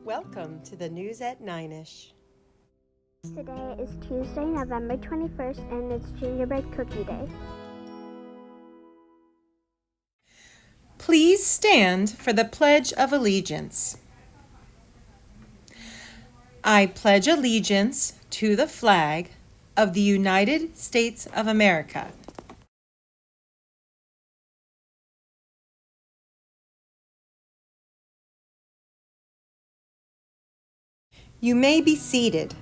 Welcome to the News at 9ish. Today is Tuesday, November 21st, and it's Gingerbread Cookie Day. Please stand for the Pledge of Allegiance. I pledge allegiance to the flag of the United States of America. You may be seated.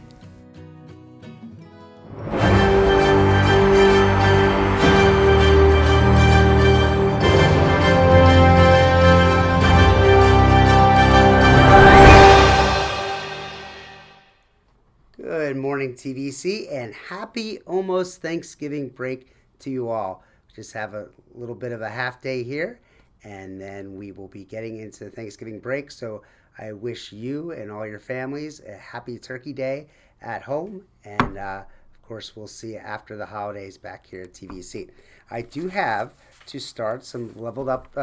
Good morning, TVC, and happy almost Thanksgiving break to you all. Just have a little bit of a half day here, and then we will be getting into the Thanksgiving break. So I wish you and all your families a happy Turkey Day at home, and of course, we'll see you after the holidays back here at TVC. I do have to start some leveled up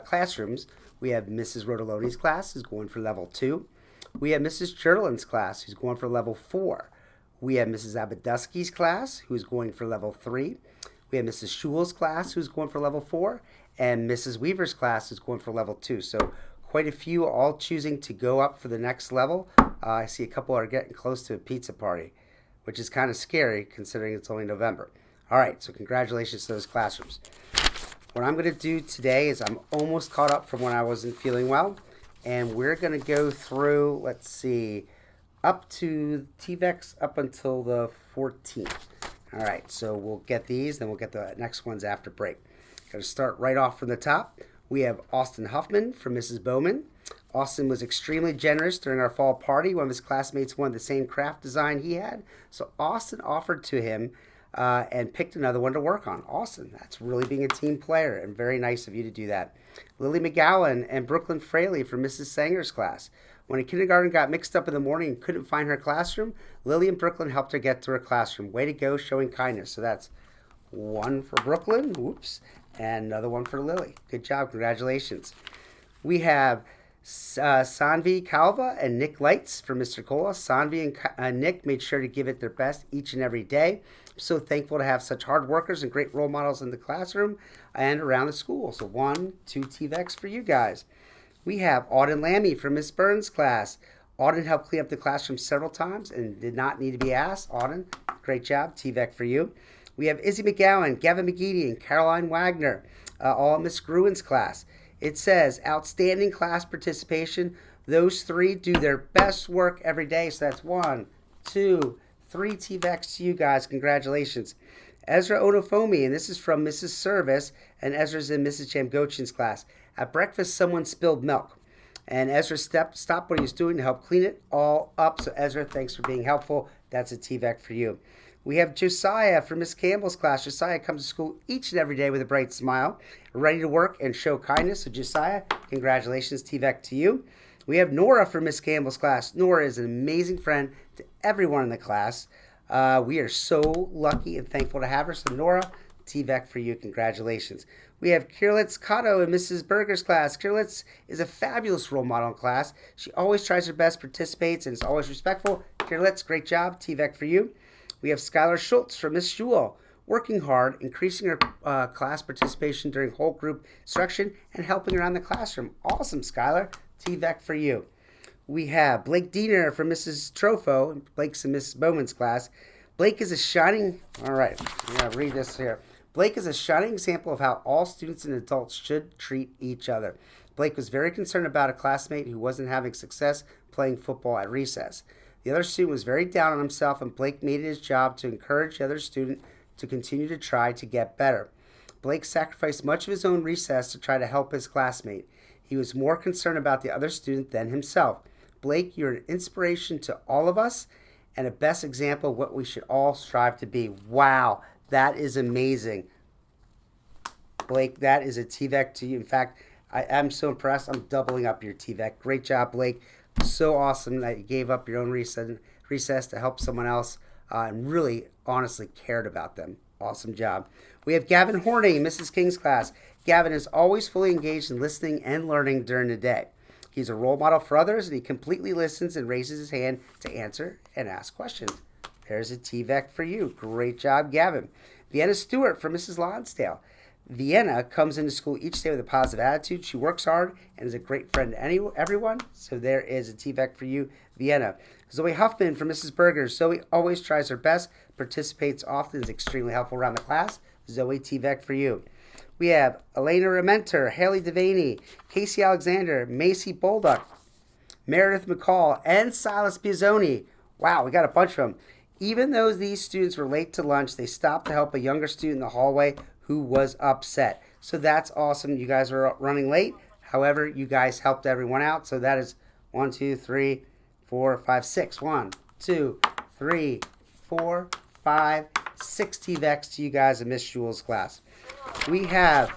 classrooms. We have Mrs. Rodoloni's class is going for level 2. We have Mrs. Cherlin's class, who's going for level 4. We have Mrs. Abaduski's class, who's going for level 3. We have Mrs. Schul's class, who's going for level 4. And Mrs. Weaver's class is going for level 2. So quite a few all choosing to go up for the next level. I see a couple are getting close to a pizza party, which is kind of scary considering it's only November. All right, so congratulations to those classrooms. What I'm going to do today is I'm almost caught up from when I wasn't feeling well. And we're going to go through, let's see, up to TVEX up until the 14th. All right, so we'll get these, then we'll get the next ones after break. Going to start right off from the top. We have Austin Huffman from Mrs. Bowman. Austin was extremely generous during our fall party. One of his classmates wanted the same craft design he had. So Austin offered to him and picked another one to work on. Austin, that's really being a team player, and very nice of you to do that. Lily McGowan and Brooklyn Fraley from Mrs. Sanger's class. When a kindergarten got mixed up in the morning and couldn't find her classroom, Lily and Brooklyn helped her get to her classroom. Way to go, showing kindness. So that's one for Brooklyn, whoops, and another one for Lily. Good job, congratulations. We have Sanvi Calva and Nick Lights from Mr. Cola. Sanvi and Nick made sure to give it their best each and every day. I'm so thankful to have such hard workers and great role models in the classroom and around the school. So 1, 2 TVEX for you guys. We have Auden Lammy from Miss Burns' class. Auden helped clean up the classroom several times and did not need to be asked. Auden, great job. TVEC for you. We have Izzy McGowan, Gavin McGeady, and Caroline Wagner, all in Miss Gruen's class. It says outstanding class participation. Those 3 do their best work every day. So that's 1, 2, 3 TVEX to you guys. Congratulations. Ezra Onofomi, and this is from Mrs. Service, and Ezra's in Mrs. Chamgochin's class. At breakfast, someone spilled milk, and Ezra stopped what he was doing to help clean it all up. So Ezra, thanks for being helpful. That's a TVEC for you. We have Josiah from Miss Campbell's class. Josiah comes to school each and every day with a bright smile, ready to work and show kindness. So Josiah, congratulations, TVEC to you. We have Nora from Miss Campbell's class. Nora is an amazing friend to everyone in the class. We are so lucky and thankful to have her. So Nora, TVEC for you. Congratulations. We have Kirlitz Cotto in Mrs. Berger's class. Kirlitz is a fabulous role model in class. She always tries her best, participates, and is always respectful. Kirlitz, great job. TVEC for you. We have Skylar Schultz from Miss Schul, working hard, increasing her class participation during whole group instruction, and helping around the classroom. Awesome, Skylar. TVEC for you. We have Blake Diener from Mrs. Trofo. Blake's in Mrs. Bowman's class. Blake is a shining... All right, I'm going to read this here. Blake is a shining example of how all students and adults should treat each other. Blake was very concerned about a classmate who wasn't having success playing football at recess. The other student was very down on himself, and Blake made it his job to encourage the other student to continue to try to get better. Blake sacrificed much of his own recess to try to help his classmate. He was more concerned about the other student than himself. Blake, you're an inspiration to all of us and a best example of what we should all strive to be. Wow, that is amazing. Blake, that is a TVEC to you. In fact, I am so impressed. I'm doubling up your TVEC. Great job, Blake. So awesome that you gave up your own recess to help someone else and really honestly cared about them. Awesome job. We have Gavin Horning, Mrs. King's class. Gavin is always fully engaged in listening and learning during the day. He's a role model for others, and he completely listens and raises his hand to answer and ask questions. There's a TVEC for you. Great job, Gavin. Vienna Stewart from Mrs. Lonsdale. Vienna comes into school each day with a positive attitude. She works hard and is a great friend to everyone. So there is a TVEC for you, Vienna. Zoe Huffman from Mrs. Berger. Zoe always tries her best, participates often, is extremely helpful around the class. Zoe, TVEC for you. We have Elena Rementer, Haley Devaney, Casey Alexander, Macy Bolduck, Meredith McCall, and Silas Piazzoni. Wow, we got a bunch of them. Even though these students were late to lunch, they stopped to help a younger student in the hallway who was upset. So that's awesome. You guys were running late. However, you guys helped everyone out. So that is 1, 2, 3, 4, 5, 6. 1, 2, 3, 4, 5, 6 TVECs to you guys in Miss Jewel's class. We have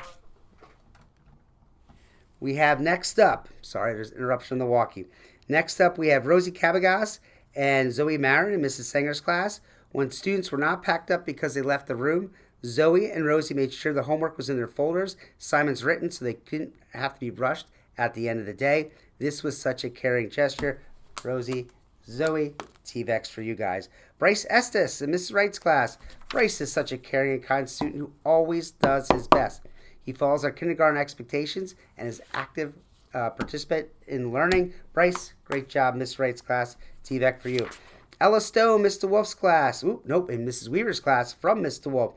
next up, sorry, there's an interruption in the walkie. Next up, we have Rosie Cabagas and Zoe Marin in Mrs. Sanger's class. When students were not packed up because they left the room, Zoe and Rosie made sure the homework was in their folders, assignments written so they couldn't have to be rushed at the end of the day. This was such a caring gesture. Rosie, Zoe, TVECs for you guys. Bryce Estes in Mrs. Wright's class. Bryce is such a caring and kind student who always does his best. He follows our kindergarten expectations and is active participant in learning. Bryce, great job, Miss Wright's class. TVEC for you. Ella Stone, Mr. Wolf's class. In Mrs. Weaver's class from Mr. Wolf.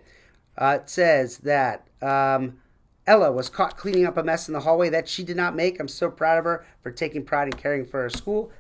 It says that Ella was caught cleaning up a mess in the hallway that she did not make. I'm so proud of her for taking pride in caring for her school.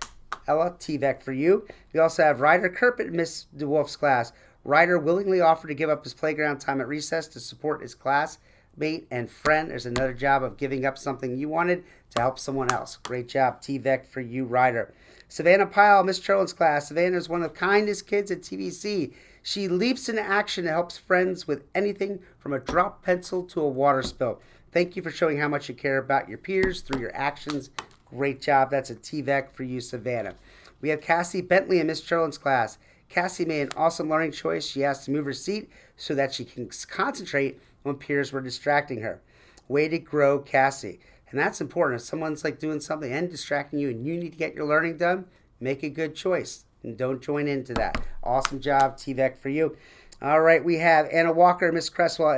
Ella, TVEC for you. We also have Ryder Kerpit in Miss DeWolf's class. Ryder willingly offered to give up his playground time at recess to support his classmate and friend. There's another job of giving up something you wanted to help someone else. Great job, TVEC for you, Ryder. Savannah Pyle, Miss Cherlin's class. Savannah is one of the kindest kids at TVC. She leaps into action and helps friends with anything from a dropped pencil to a water spill. Thank you for showing how much you care about your peers through your actions. Great job. That's a TVEC for you, Savannah. We have Cassie Bentley in Miss Cherlin's class. Cassie made an awesome learning choice. She has to move her seat so that she can concentrate when peers were distracting her. Way to grow, Cassie. And that's important. If someone's doing something and distracting you and you need to get your learning done, make a good choice and don't join into that. Awesome job, TVEC for you. All right, we have Anna Walker, Miss Cresswell,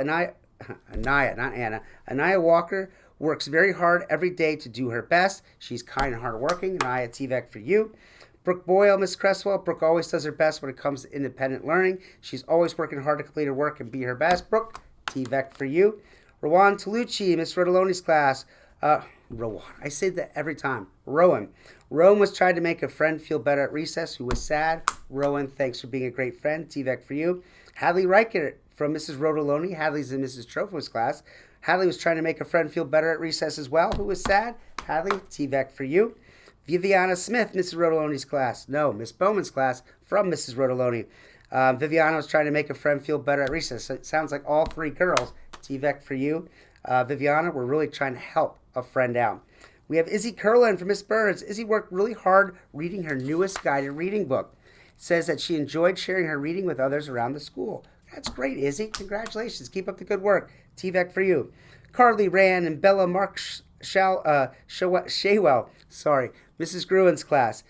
Anaya Walker works very hard every day to do her best. She's kind and hardworking. Anaya, TVEC for you. Brooke Boyle, Miss Cresswell. Brooke always does her best when it comes to independent learning. She's always working hard to complete her work and be her best. Brooke, TVEC for you. Rowan Tolucci, Miss Rodoloni's class. Rowan, I say that every time. Rowan was trying to make a friend feel better at recess who was sad. Rowan, thanks for being a great friend. TVEC for you. Hadley Reichert from Mrs. Rodoloni. Hadley's in Mrs. Trofo's class. Hadley was trying to make a friend feel better at recess as well who was sad. Hadley, TVEC for you. Viviana Smith, Mrs. Rodoloni's class. No, Miss Bowman's class from Mrs. Rodoloni. Viviana was trying to make a friend feel better at recess. So it sounds like all three girls. TVEC for you. Viviana, we're really trying to help a friend out. We have Izzy Curlin from Miss Burns. Izzy worked really hard reading her newest guided reading book. It says that she enjoyed sharing her reading with others around the school. That's great, Izzy. Congratulations. Keep up the good work. TVEC for you. Carly Rand and Bella Mark Shaywell. Mrs. Gruen's class.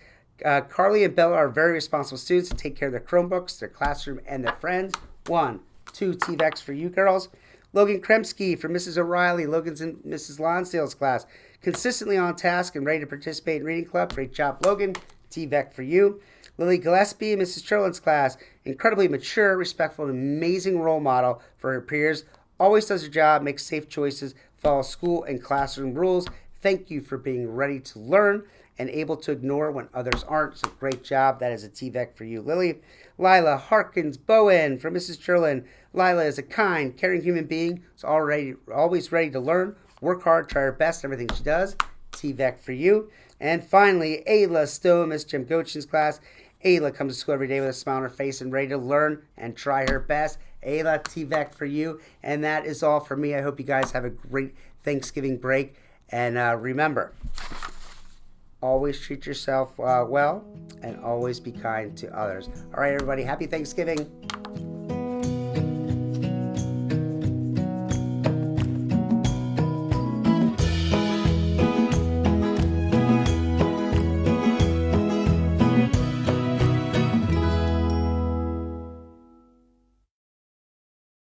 Carly and Bella are very responsible students to take care of their Chromebooks, their classroom, and their friends. 1, 2 TVECs for you girls. Logan Kremsky from Mrs. O'Reilly. Logan's in Mrs. Lonsdale's class. Consistently on task and ready to participate in reading club. Great job, Logan. TVEC for you. Lily Gillespie in Mrs. Cherlin's class. Incredibly mature, respectful, and amazing role model for her peers. Always does her job, makes safe choices, follows school and classroom rules. Thank you for being ready to learn and able to ignore when others aren't. So great job. That is a TVEC for you, Lily. Lila Harkins Bowen from Mrs. Cherlin. Lila is a kind, caring human being. Is always ready to learn, work hard, try her best in everything she does. TVEC for you. And finally, Ayla Stone, Miss Jim Gochin's class. Ayla comes to school every day with a smile on her face and ready to learn and try her best. Ayla, TVEC for you. And that is all for me. I hope you guys have a great Thanksgiving break. And remember, always treat yourself well and always be kind to others. All right, everybody, happy Thanksgiving.